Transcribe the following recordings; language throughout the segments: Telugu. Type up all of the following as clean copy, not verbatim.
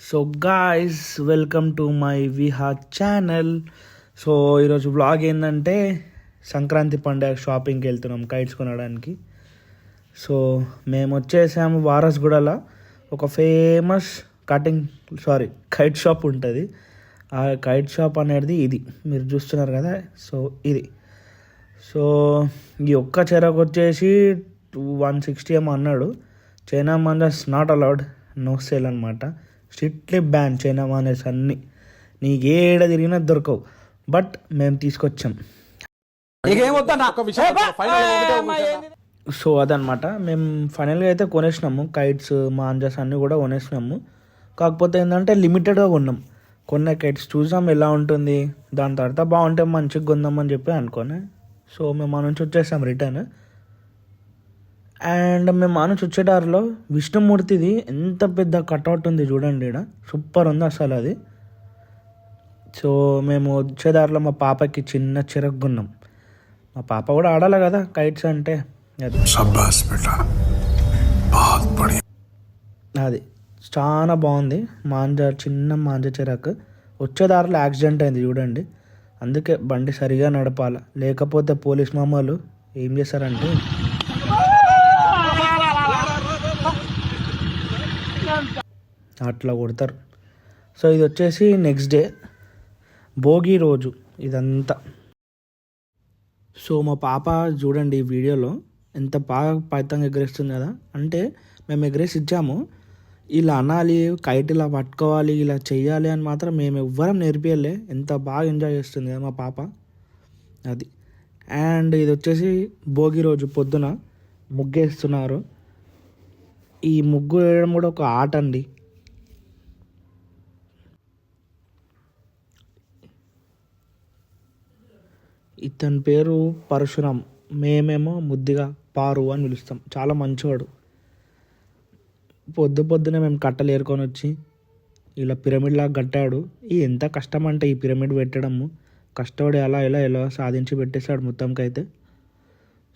So guys, welcome to my Viha channel. So ఈరోజు వ్లాగ్ ఏంటంటే సంక్రాంతి పండుగ షాపింగ్కి వెళ్తున్నాం కైట్స్ కొనడానికి. సో మేము వచ్చేసాము వారస్గూడలో ఒక ఫేమస్ కైట్ షాప్ ఉంటుంది. ఆ కైట్ షాప్ అనేది ఇది మీరు చూస్తున్నారు కదా. సో ఇది ఈ ఒక్క చెరకు వచ్చేసి 160 ఏమో అన్నాడు. China manjas not allowed, no sale అనమాట. స్ట్రిక్ట్లీ బ్యాన్ చైనా మాంజాస్ అన్నీ. నీకు ఏడ తిరిగినా దొరకవు. బట్ మేము తీసుకొచ్చాం. సో అదనమాట, మేము ఫైనల్గా అయితే కొనేసినాము. కైట్స్ మాంజాస్ అన్నీ కూడా కొనేసినాము. కాకపోతే ఏంటంటే లిమిటెడ్గా కొన్నాం. కొన్న కైట్స్ చూసాం ఎలా ఉంటుంది, దాని తర్వాత బాగుంటే మంచిగా కొందామని చెప్పి అనుకోని. సో మేము మా నుంచి వచ్చేసాం రిటర్న్. అండ్ మేము మా నుంచి వచ్చేటారులో విష్ణుమూర్తిది ఎంత పెద్ద కట్అవుట్ ఉంది చూడండి, ఇక్కడ సూపర్ ఉంది అసలు అది. సో మేము వచ్చేదారిలో మా పాపకి చిన్న చెరకు కొన్నాం. మా పాప కూడా ఆడాలి కదా కైట్స్ అంటే. అది చాలా బాగుంది. చిన్న మాంజా చెరకు. వచ్చేదారిలో యాక్సిడెంట్ అయింది చూడండి. అందుకే బండి సరిగా నడపాలి, లేకపోతే పోలీస్ మామూలు ఏం చేశారంటే అట్లా కొడతారు. సో ఇది వచ్చేసి నెక్స్ట్ డే, భోగి రోజు ఇదంతా. సో మా పాప చూడండి ఈ వీడియోలో ఎంత బాగా పైతంగా ఎగరేస్తుంది కదా. అంటే మేము ఎగరేసి ఇచ్చాము, ఇలా అనాలి, కైట్ ఇలా పట్టుకోవాలి, ఇలా చెయ్యాలి అని మాత్రం మేము ఎవ్వరం నేర్పియలే. ఎంత బాగా ఎంజాయ్ చేస్తుంది కదా మా పాప అది. అండ్ ఇది వచ్చేసి భోగి రోజు పొద్దున ముగ్గేస్తున్నారు. ఈ ముగ్గు వేయడం కూడా ఒక ఆట అండి. ఇతని పేరు పరశురామ్, మేమేమో ముద్దుగా పారు అని పిలుస్తాం. చాలా మంచివాడు. పొద్దునే మేము కట్టలు ఏరుకొని వచ్చి ఇలా పిరమిడ్ లాగా కట్టాడు. ఎంత కష్టం అంటే ఈ పిరమిడ్ పెట్టడము, కష్టపడి ఎలా సాధించి పెట్టేశాడు మొత్తంకైతే.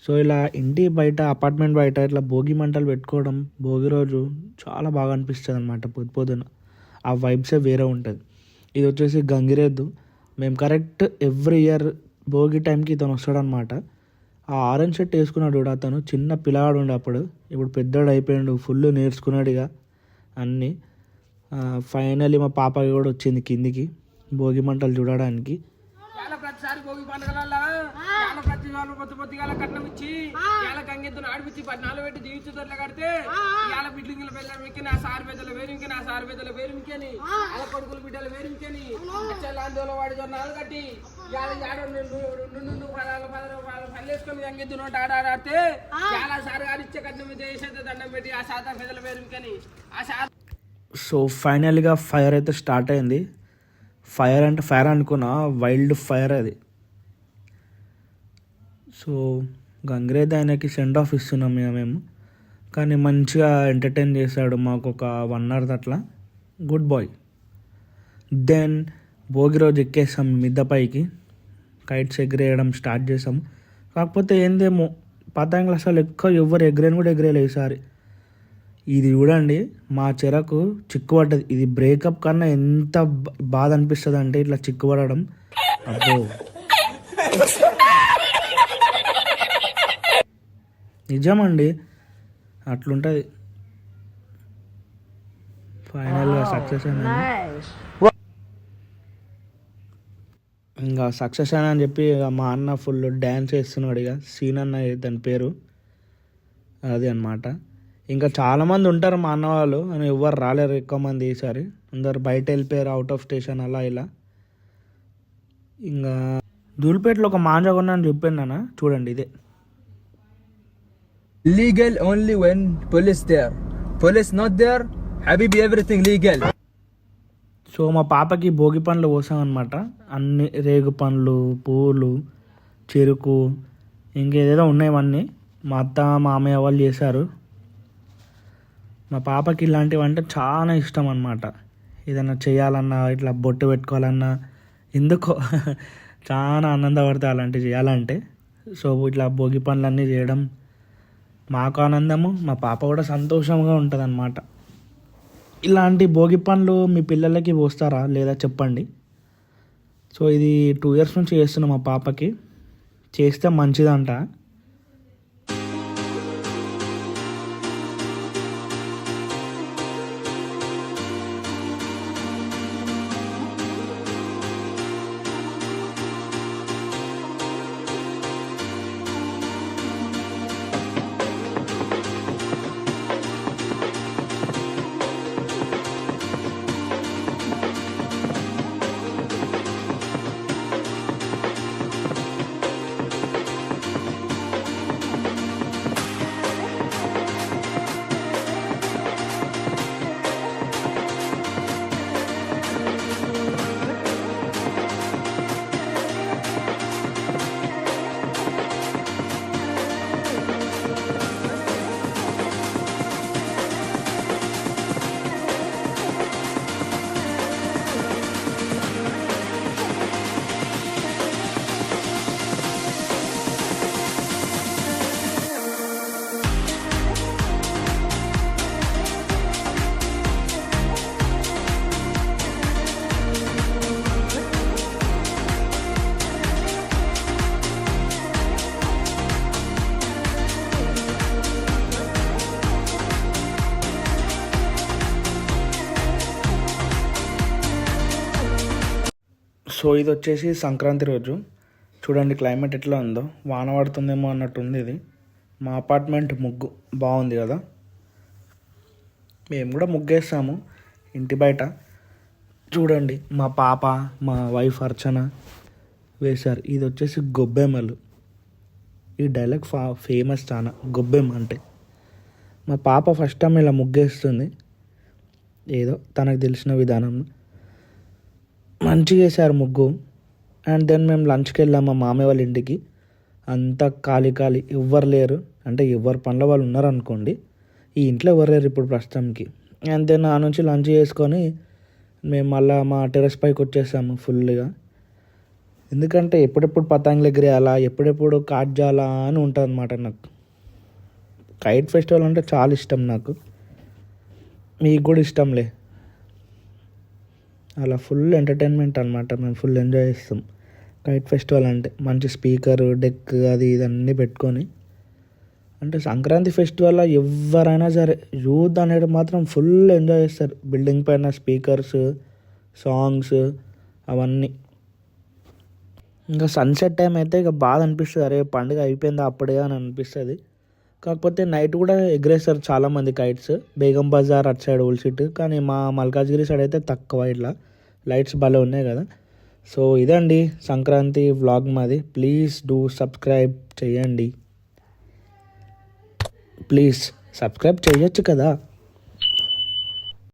సో ఇలా ఇంటి బయట, అపార్ట్మెంట్ బయట ఇట్లా భోగి మంటలు పెట్టుకోవడం భోగి రోజు చాలా బాగా అనిపిస్తుంది అనమాట. పొద్దున ఆ వైబ్సే వేరే ఉంటుంది. ఇది వచ్చేసి గంగిరెద్దు. మేము కరెక్ట్ ఎవ్రీ ఇయర్ భోగి టైంకి ఇతను వస్తాడనమాట. ఆ ఆరెంజ్ షర్ట్ వేసుకున్నాడు కూడా అతను. చిన్న పిల్లవాడు ఉండే అప్పుడు, ఇప్పుడు పెద్దోడు అయిపోయాడు, ఫుల్ నేర్చుకున్నాడు ఇక అన్నీ. ఫైనల్లీ మా పాపకి కూడా వచ్చింది కిందికి భోగి మంటలు చూడడానికి. ప్రతిసారి భోగి పండుగల ప్రతి వాళ్ళు పొద్దుగాల కట్నం ఇచ్చి గంగెద్దును ఆడిపించి 14 పెట్టి జీవించుదట్లా కడితే ఇవాళ బిడ్డింగ్ల పిల్లలు ఎక్కి నా సారి పెద్దలు వేరుమికి, నా సారి పెద్దలు వేరుమికని, అలా కొడుకులు బిడ్డలు వేరుమికని లాంటిలో వాడి జొన్నాలు కట్టి పల్లెసుకొని గంగెద్దును ఆడాడితే చాలా సారి ఆడిచ్చే కట్నం చేసేది దండం పెట్టి ఆ సాత పెద్దలు వేరుమికని ఆ సార్. సో ఫైనల్గా ఫైర్ అయితే స్టార్ట్ అయింది. ఫైర్ అంటే ఫైర్ అనుకున్నా, వైల్డ్ ఫైర్ అది. సో గంగిరెద్దు ఆయనకి సెండ్ ఆఫ్ ఇస్తున్నాం మేము. కానీ మంచిగా ఎంటర్టైన్ చేశాడు మాకు ఒక 1 hour అట్లా. Good bye. దెన్ భోగి రోజు ఎక్కేసాం మిద్దపైకి, కైట్స్ ఎగిరేయడం స్టార్ట్ చేసాం. కాకపోతే ఏందేమో పతంగులు అసలు ఎక్కువ ఎవరు ఎగిరేని కూడా ఎగిరేయలేదు ఈసారి. ఇది చూడండి, మా చెరకు చిక్కుపడ్డది. ఇది బ్రేకప్ కన్నా ఎంత బాధ అనిపిస్తుంది అంటే ఇట్లా చిక్కుపడడం. అబ్బో, నిజమండి అట్లుంటుంది. ఫైనల్గా సక్సెస్ అయినా, ఇంకా సక్సెస్ అయినా అని చెప్పి మా అన్న ఫుల్ డ్యాన్స్ వేస్తున్నాడు. ఇక సీన్ అన్న దాని పేరు అది అన్నమాట. ఇంకా చాలామంది ఉంటారు మా అన్న వాళ్ళు, అని ఎవ్వరు రాలేరు ఎక్కువ మంది ఈసారి. అందరు బయట వెళ్ళిపోయారు, అవుట్ ఆఫ్ స్టేషన్ అలా ఇలా. ఇంకా ధూళిపేటలో ఒక మాంజా కొన్నాను చెప్పాను అన్న, చూడండి ఇదే. Legal only when police there. Police not there, habibi everything legal. So మా పాపకి భోగి పండ్లు పోసామన్నమాట. అన్ని రేగు పండ్లు, పూలు, చెరుకు, ఇంకేదేదో ఉన్నాయవన్నీ మా అత్త మామయ్య వాళ్ళు చేశారు. మా పాపకి ఇలాంటివి అంటే చాలా ఇష్టం అన్నమాట. ఏదైనా చేయాలన్నా, ఇట్లా బొట్టు పెట్టుకోవాలన్నా ఎందుకో చాలా ఆనందపడతాయి అలాంటివి చేయాలంటే. సో ఇట్లా భోగి పనులన్నీ చేయడం మాకు ఆనందము, మా పాప కూడా సంతోషంగా ఉంటుంది అన్నమాట. ఇలాంటి భోగి పండ్లు మీ పిల్లలకి పోస్తారా లేదా చెప్పండి. సో ఇది 2 years నుంచి చేస్తున్నాం మా పాపకి. చేస్తే మంచిదంట. సో ఇది వచ్చేసి సంక్రాంతి రోజు. చూడండి క్లైమేట్ ఎట్లా ఉందో, వాన పడుతుందేమో అన్నట్టుంది. ఇది మా అపార్ట్మెంట్ ముగ్గు బాగుంది కదా. మేము కూడా ముగ్గేస్తాము ఇంటి బయట. చూడండి మా పాప, మా వైఫ్ అర్చన వేశారు. ఇది వచ్చేసి గొబ్బెమ్మలు. ఈ డైలాగ్ ఫేమస్ చాలా, గొబ్బెమ్మ అంటే. మా పాప ఫస్ట్ టైం ఇలా ముగ్గేస్తుంది, ఏదో తనకు తెలిసిన విధానం. మంచిగా వేసారు ముగ్గు. అండ్ దెన్ మేము లంచ్కి వెళ్ళాము మా మామయ్య వాళ్ళ ఇంటికి. అంతా ఖాళీ ఎవ్వరు లేరు, అంటే ఎవరు పనుల వాళ్ళు ఉన్నారు అనుకోండి. ఈ ఇంట్లో ఎవరు లేరు ఇప్పుడు ప్రస్తుతానికి. అండ్ దెన్ ఆ నుంచి లంచ్ చేసుకొని మేము మళ్ళీ మా టెర్రస్ పైకి వచ్చేసాము ఫుల్గా. ఎందుకంటే ఎప్పుడెప్పుడు పతంగులు ఎగిరేయాలా, ఎప్పుడెప్పుడు కాట్జాలా అని ఉంటుంది అనమాట నాకు. కైట్ ఫెస్టివల్ అంటే చాలా ఇష్టం నాకు, మీకు కూడా ఇష్టంలే. అలా ఫుల్ ఎంటర్టైన్మెంట్ అనమాట. మేము ఫుల్ ఎంజాయ్ చేస్తాం కైట్ ఫెస్టివల్ అంటే. మంచి స్పీకర్, డెక్, అది ఇదన్నీ పెట్టుకొని. అంటే సంక్రాంతి ఫెస్టివల్లో ఎవరైనా సరే యూత్ అనేది మాత్రం ఫుల్ ఎంజాయ్ చేస్తారు. బిల్డింగ్ పైన స్పీకర్స్, సాంగ్స్ అవన్నీ. ఇంకా సన్సెట్ టైం అయితే ఇక బాగా అనిపిస్తుంది, అరే పండుగ అయిపోయిందా అప్పుడే అని అనిపిస్తుంది. కాకపోతే నైట్ కూడా ఎగరేస్తారు చాలామంది కైట్స్. బేగం బజార్ అటు సైడ్ ఓల్డ్ సిటీ, కానీ మా మల్కాజ్గిరి సైడ్ అయితే తక్కువ. ఇట్లా లైట్స్ భలే ఉన్నాయి కదా. సో ఇదండి సంక్రాంతి వ్లాగ్ మాది. ప్లీజ్ డూ సబ్స్క్రైబ్ చేయండి. ప్లీజ్ సబ్స్క్రైబ్ చేయొచ్చు కదా.